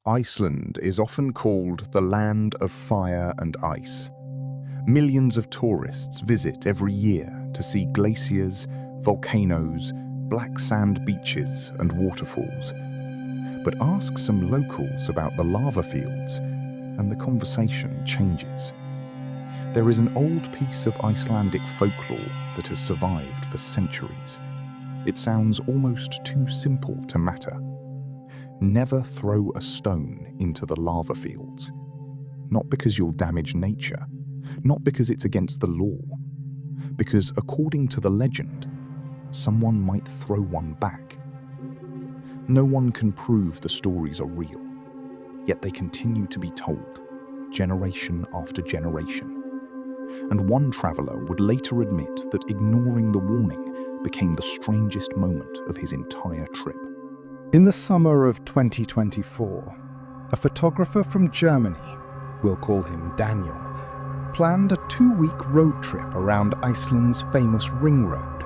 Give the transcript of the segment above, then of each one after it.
Iceland is often called the land of fire and ice. Millions of tourists visit every year to see glaciers, volcanoes, black sand beaches and waterfalls. But ask some locals about the lava fields and the conversation changes. There is an old piece of Icelandic folklore that has survived for centuries. It sounds almost too simple to matter. Never throw a stone into the lava fields. Not because you'll damage nature, not because it's against the law, because according to the legend, someone might throw one back. No one can prove the stories are real, yet they continue to be told, generation after generation. And one traveller would later admit that ignoring the warning became the strangest moment of his entire trip. In the summer of 2024, a photographer from Germany, we'll call him Daniel, planned a 2-week road trip around Iceland's famous ring road.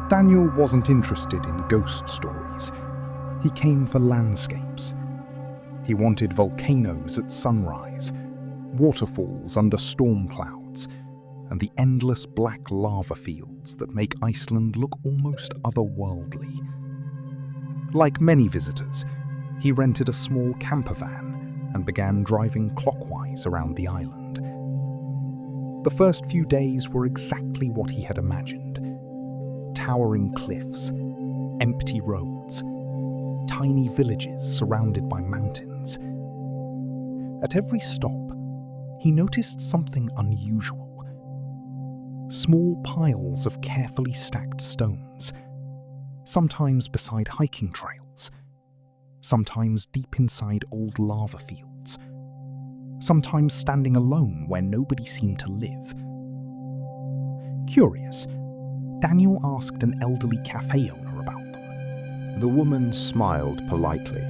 Daniel wasn't interested in ghost stories. He came for landscapes. He wanted volcanoes at sunrise, waterfalls under storm clouds, and the endless black lava fields that make Iceland look almost otherworldly. Like many visitors, he rented a small camper van and began driving clockwise around the island. The first few days were exactly what he had imagined. Towering cliffs, empty roads, tiny villages surrounded by mountains. At every stop, he noticed something unusual. Small piles of carefully stacked stones, sometimes beside hiking trails, sometimes deep inside old lava fields, sometimes standing alone where nobody seemed to live. Curious, Daniel asked an elderly cafe owner about them. The woman smiled politely.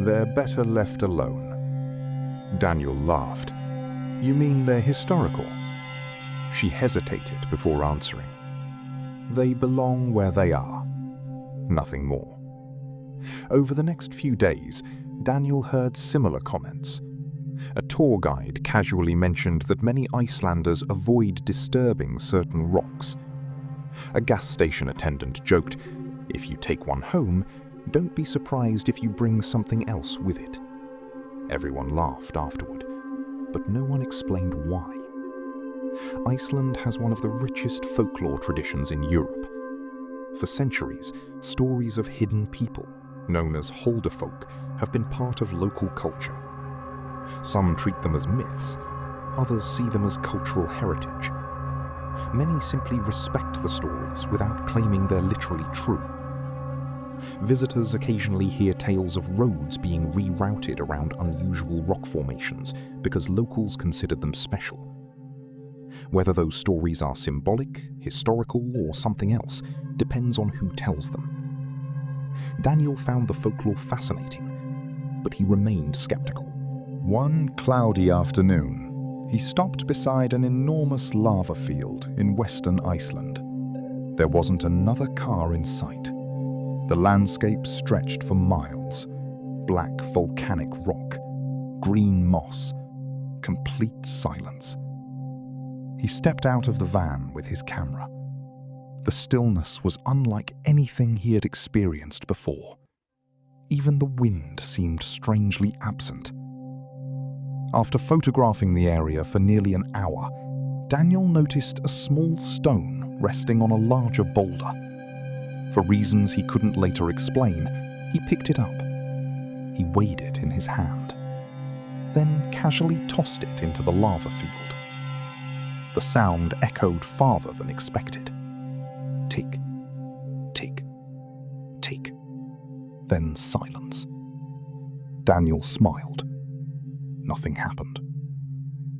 "They're better left alone." Daniel laughed. "You mean they're historical?" She hesitated before answering. "They belong where they are. Nothing more." Over the next few days, Daniel heard similar comments. A tour guide casually mentioned that many Icelanders avoid disturbing certain rocks. A gas station attendant joked, "If you take one home, don't be surprised if you bring something else with it." Everyone laughed afterward, but no one explained why. Iceland has one of the richest folklore traditions in Europe. For centuries, stories of hidden people, known as Huldufolk, have been part of local culture. Some treat them as myths, others see them as cultural heritage. Many simply respect the stories without claiming they're literally true. Visitors occasionally hear tales of roads being rerouted around unusual rock formations because locals consider them special. Whether those stories are symbolic, historical, or something else depends on who tells them. Daniel found the folklore fascinating, but he remained skeptical. One cloudy afternoon, he stopped beside an enormous lava field in western Iceland. There wasn't another car in sight. The landscape stretched for miles. Black volcanic rock, green moss, complete silence. He stepped out of the van with his camera. The stillness was unlike anything he had experienced before. Even the wind seemed strangely absent. After photographing the area for nearly an hour, Daniel noticed a small stone resting on a larger boulder. For reasons he couldn't later explain, he picked it up. He weighed it in his hand, then casually tossed it into the lava field. The sound echoed farther than expected. Tick, tick, tick, then silence. Daniel smiled. Nothing happened.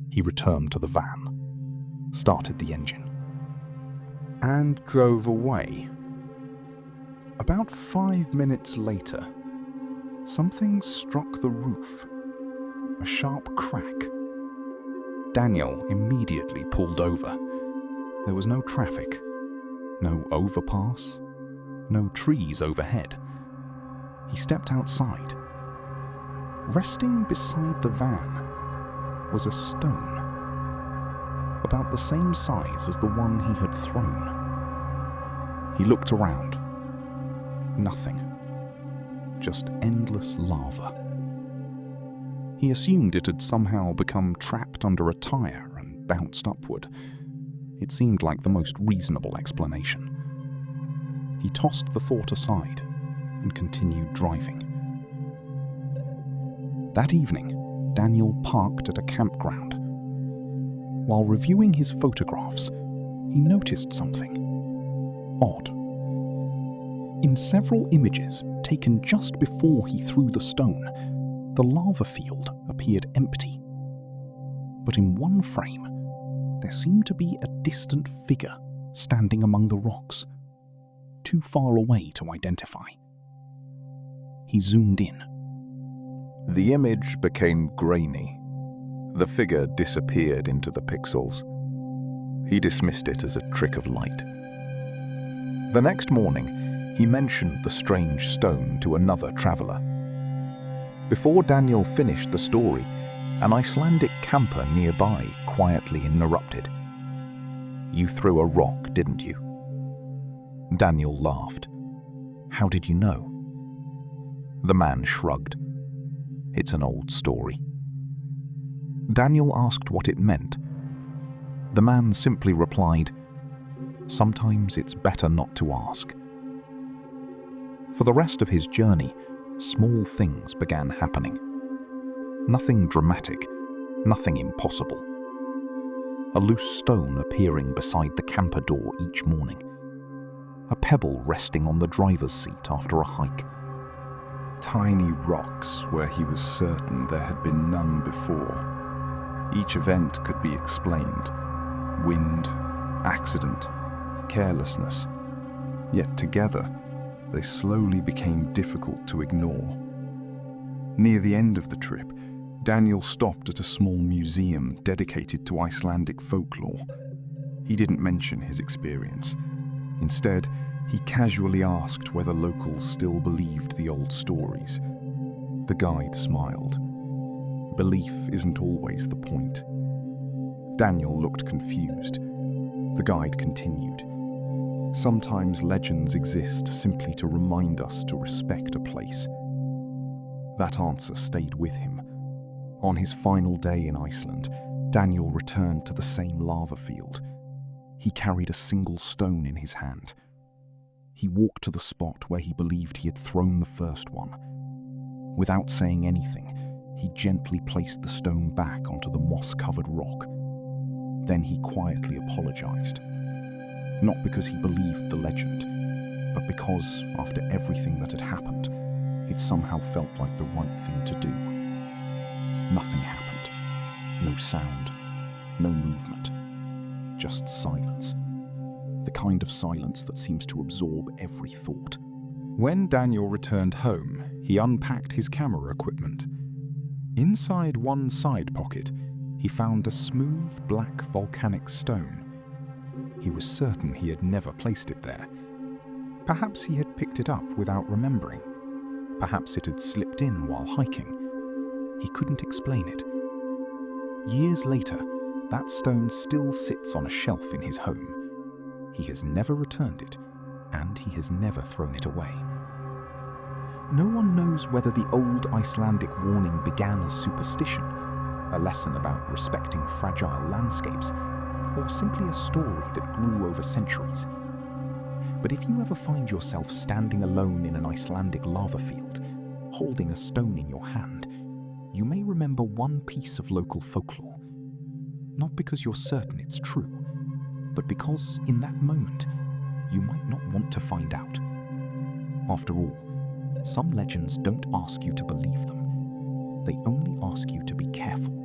He returned to the van, started the engine, And drove away. About 5 minutes later, something struck the roof. A sharp crack. Daniel immediately pulled over. There was no traffic, no overpass, no trees overhead. He stepped outside. Resting beside the van was a stone, about the same size as the one he had thrown. He looked around. Nothing. Just endless lava. He assumed it had somehow become trapped under a tire and bounced upward. It seemed like the most reasonable explanation. He tossed the thought aside and continued driving. That evening, Daniel parked at a campground. While reviewing his photographs, he noticed something odd. In several images taken just before he threw the stone, the lava field appeared empty. But in one frame, there seemed to be a distant figure standing among the rocks, too far away to identify. He zoomed in. The image became grainy. The figure disappeared into the pixels. He dismissed it as a trick of light. The next morning, he mentioned the strange stone to another traveller. Before Daniel finished the story, an Icelandic camper nearby quietly interrupted. "You threw a rock, didn't you?" Daniel laughed. "How did you know?" The man shrugged. "It's an old story." Daniel asked what it meant. The man simply replied, "Sometimes it's better not to ask." For the rest of his journey, small things began happening. Nothing dramatic, nothing impossible. A loose stone appearing beside the camper door each morning. A pebble resting on the driver's seat after a hike. Tiny rocks where he was certain there had been none before. Each event could be explained. Wind, accident, carelessness. Yet together, they slowly became difficult to ignore. Near the end of the trip, Daniel stopped at a small museum dedicated to Icelandic folklore. He didn't mention his experience. Instead, he casually asked whether locals still believed the old stories. The guide smiled. Belief isn't always the point. Daniel looked confused. The guide continued. Sometimes legends exist simply to remind us to respect a place. That answer stayed with him. On his final day in Iceland, Daniel returned to the same lava field. He carried a single stone in his hand. He walked to the spot where he believed he had thrown the first one. Without saying anything, he gently placed the stone back onto the moss-covered rock. Then he quietly apologized. Not because he believed the legend, but because, after everything that had happened, it somehow felt like the right thing to do. Nothing happened. No sound, no movement. Just silence. The kind of silence that seems to absorb every thought. When Daniel returned home, he unpacked his camera equipment. Inside one side pocket, he found a smooth black volcanic stone. He was certain he had never placed it there. Perhaps he had picked it up without remembering. Perhaps it had slipped in while hiking. He couldn't explain it. Years later, that stone still sits on a shelf in his home. He has never returned it, and he has never thrown it away. No one knows whether the old Icelandic warning began as superstition, a lesson about respecting fragile landscapes, or simply a story that grew over centuries. But if you ever find yourself standing alone in an Icelandic lava field, holding a stone in your hand, you may remember one piece of local folklore. Not because you're certain it's true, but because in that moment, you might not want to find out. After all, some legends don't ask you to believe them. They only ask you to be careful.